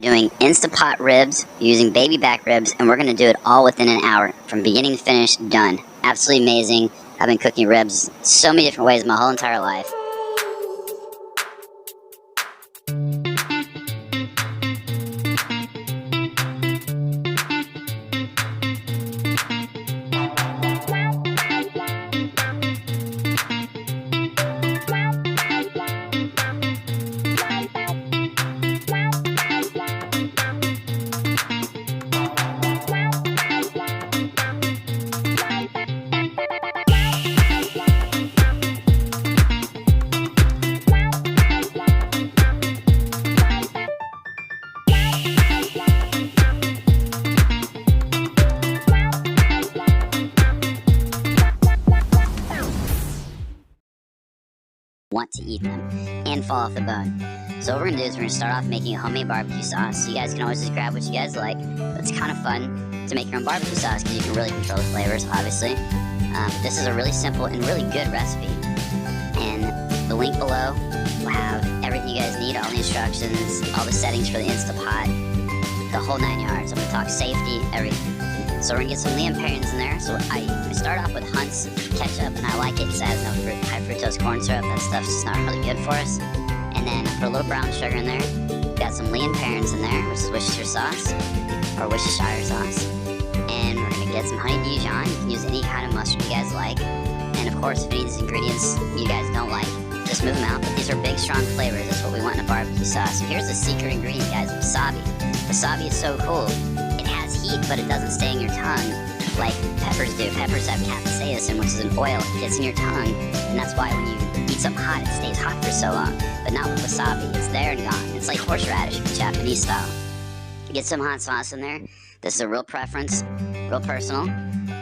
Doing Instapot ribs using baby back ribs, and we're going to do it all within an hour from beginning to finish. Done. Absolutely amazing. I've been cooking ribs so many different ways my whole entire life. Want to eat them and fall off the bone. So what we're gonna do is we're gonna start off making a homemade barbecue sauce. So you guys can always just grab what you guys like, but it's kind of fun to make your own barbecue sauce because you can really control the flavors, obviously. This is a really simple and really good recipe, and the link below will have everything you guys need, all the instructions, all the settings for the Instapot, the whole 9 yards. I'm gonna talk safety, everything. So we're gonna get some Liam Perrins in there. So I start off with Hunt's ketchup, and I like it because it has no high fructose corn syrup. That stuff's just not really good for us. And then I put a little brown sugar in there. Got some Liam Perrins in there, which is Worcestershire sauce, or Worcestershire sauce. And we're gonna get some honey Dijon. You can use any kind of mustard you guys like. And of course, if any of these ingredients you guys don't like, just move them out. But these are big, strong flavors. That's what we want in a barbecue sauce. So here's the secret ingredient, guys: wasabi. Wasabi is so cool. Heat, but it doesn't stay in your tongue like peppers do. Peppers have capsaicin, which is an oil. It gets in your tongue, and that's why when you eat something hot, it stays hot for so long. But not with wasabi. It's there and gone. It's like horseradish, Japanese style. Get some hot sauce in there. This is a real preference, real personal.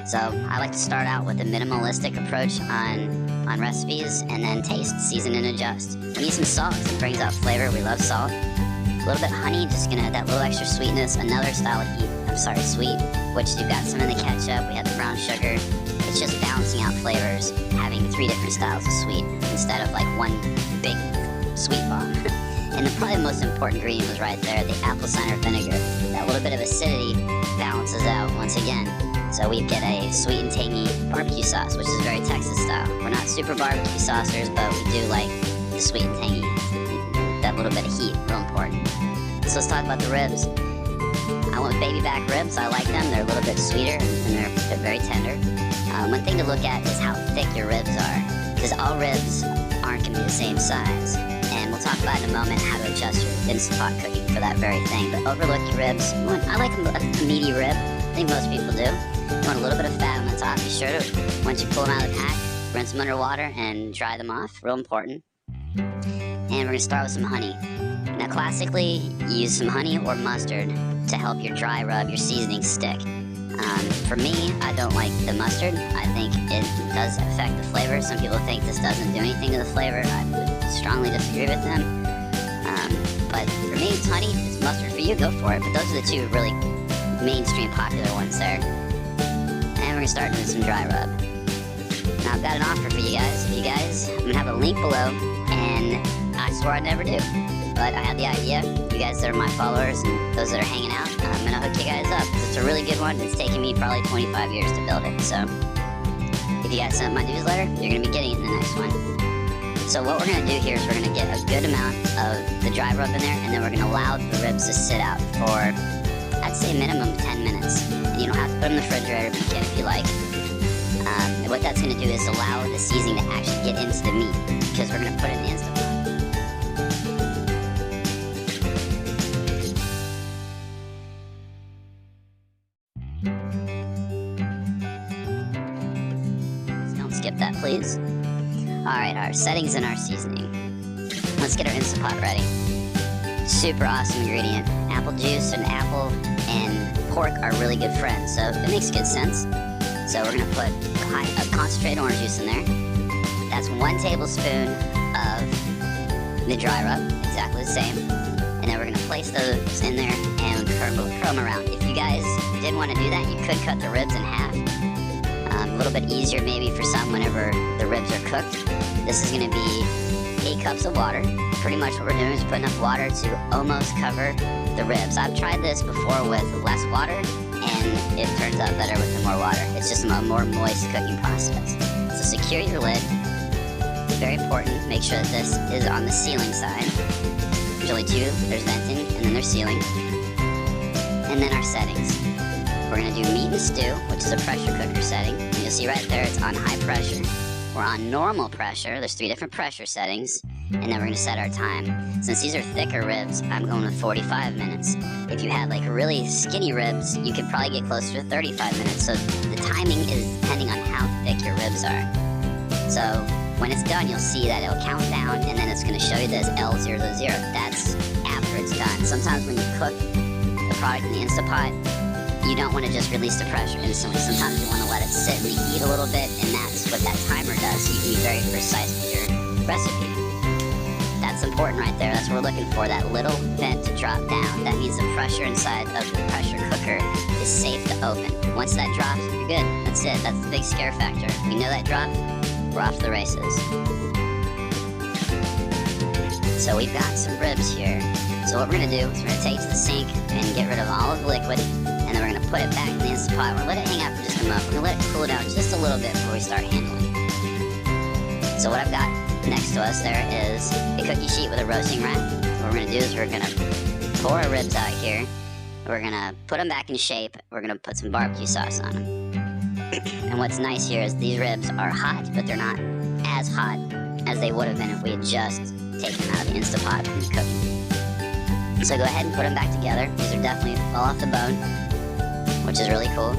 So I like to start out with a minimalistic approach on recipes, and then taste, season, and adjust. We need some salt because it brings out flavor. We love salt. A little bit of honey, just gonna add that little extra sweetness. Another style of heat. Sweet, which you've got some in the ketchup, we have the brown sugar. It's just balancing out flavors, having 3 different styles of sweet instead of like one big sweet bomb. And probably the most important ingredient was right there, the apple cider vinegar. That little bit of acidity balances out once again. So we get a sweet and tangy barbecue sauce, which is very Texas style. We're not super barbecue saucers, but we do like the sweet and tangy. That little bit of heat, real important. So let's talk about the ribs. I went with baby back ribs. I like them. They're a little bit sweeter and they're very tender. One thing to look at is how thick your ribs are, because all ribs aren't going to be the same size. And we'll talk about in a moment how to adjust your Instapot cooking for that very thing. But overlook your ribs. I like a meaty rib. I think most people do. You want a little bit of fat on the top. Be sure to, once you pull them out of the pack, rinse them under water and dry them off. Real important. And we're going to start with some honey. Now classically, use some honey or mustard to help your dry rub, your seasoning stick. For me, I don't like the mustard. I think it does affect the flavor. Some people think this doesn't do anything to the flavor. I would strongly disagree with them. But for me, it's honey. It's mustard for you, go for it. But those are the 2 really mainstream popular ones there. And we're gonna start doing some dry rub. Now I've got an offer for you guys. If you guys, I'm gonna have a link below, and I swore I'd never do. But I had the idea. You guys that are my followers and those that are hanging out, I'm gonna hook you guys up. It's a really good one. It's taken me probably 25 years to build it. So if you guys sent my newsletter, you're gonna be getting it in the next one. So what we're gonna do here is we're gonna get a good amount of the dry rub in there, and then we're gonna allow the ribs to sit out for, I'd say, minimum 10 minutes. And you don't have to put them in the refrigerator, but you can if you like. And what that's gonna do is allow the seasoning to actually get into the meat, because we're gonna put it in the Instapot. Skip that, please. Alright, our settings and our seasoning. Let's get our Instapot ready. Super awesome ingredient. Apple juice and apple and pork are really good friends, so it makes good sense. So we're going to put a concentrated orange juice in there. That's 1 tablespoon of the dry rub, exactly the same. And then we're going to place those in there and curl them around. If you guys did want to do that, you could cut the ribs in half. A little bit easier maybe for some whenever the ribs are cooked. This is going to be 8 cups of water. Pretty much what we're doing is put enough water to almost cover the ribs. I've tried this before with less water, and it turns out better with more water. It's just a more moist cooking process. So secure your lid. Very important. Make sure that this is on the sealing side. There's only two. There's venting, and then there's sealing. And then our settings. We're going to do meat and stew, which is a pressure cooker setting. And you'll see right there it's on high pressure. We're on normal pressure. There's 3 different pressure settings. And then we're going to set our time. Since these are thicker ribs, I'm going with 45 minutes. If you had like really skinny ribs, you could probably get closer to 35 minutes. So the timing is depending on how thick your ribs are. So when it's done, you'll see that it'll count down, and then it's going to show you this L00. That's after it's done. Sometimes when you cook the product in the Instapot, you don't want to just release the pressure instantly. Sometimes you want to let it sit and reheat a little bit, and that's what that timer does, so you can be very precise with your recipe. That's important right there. That's what we're looking for, that little vent to drop down. That means the pressure inside of the pressure cooker is safe to open. Once that drops, you're good. That's it. That's the big scare factor. We know that dropped, we're off to the races. So we've got some ribs here. So what we're going to do is we're going to take it to the sink and get rid of all of the liquid, and then we're going to put it back in the Instant Pot. We're going to let it hang out for just a moment. We're going to let it cool down just a little bit before we start handling. So what I've got next to us there is a cookie sheet with a roasting rack. What we're going to do is we're going to pour our ribs out here. We're going to put them back in shape. We're going to put some barbecue sauce on them. And what's nice here is these ribs are hot, but they're not as hot as they would have been if we had just taken them out of the Instant Pot and cooking. So go ahead and put them back together. These are definitely all off the bone, which is really cool.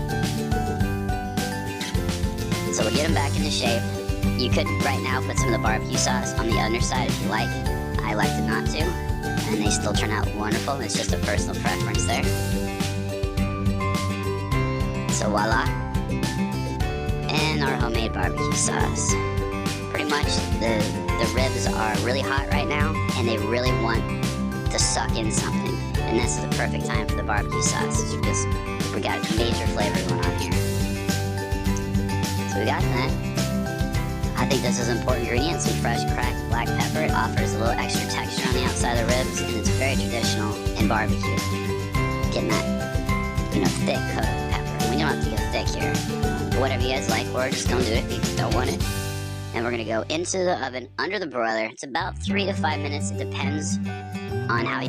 So we'll get them back into shape. You could right now put some of the barbecue sauce on the underside if you like. I like to not to, and they still turn out wonderful. It's just a personal preference there. So voila. And our homemade barbecue sauce. Pretty much the ribs are really hot right now, and they really want to suck in something. And this is the perfect time for the barbecue sauce, because we got major flavor going on here. So we got that. I think this is an important ingredient, some fresh cracked black pepper. It offers a little extra texture on the outside of the ribs, and it's very traditional in barbecue. Getting that, thick pepper. We don't have to go thick here. Whatever you guys like, or just don't do it if you don't want it. And we're gonna go into the oven under the broiler. It's about 3 to 5 minutes. It depends on how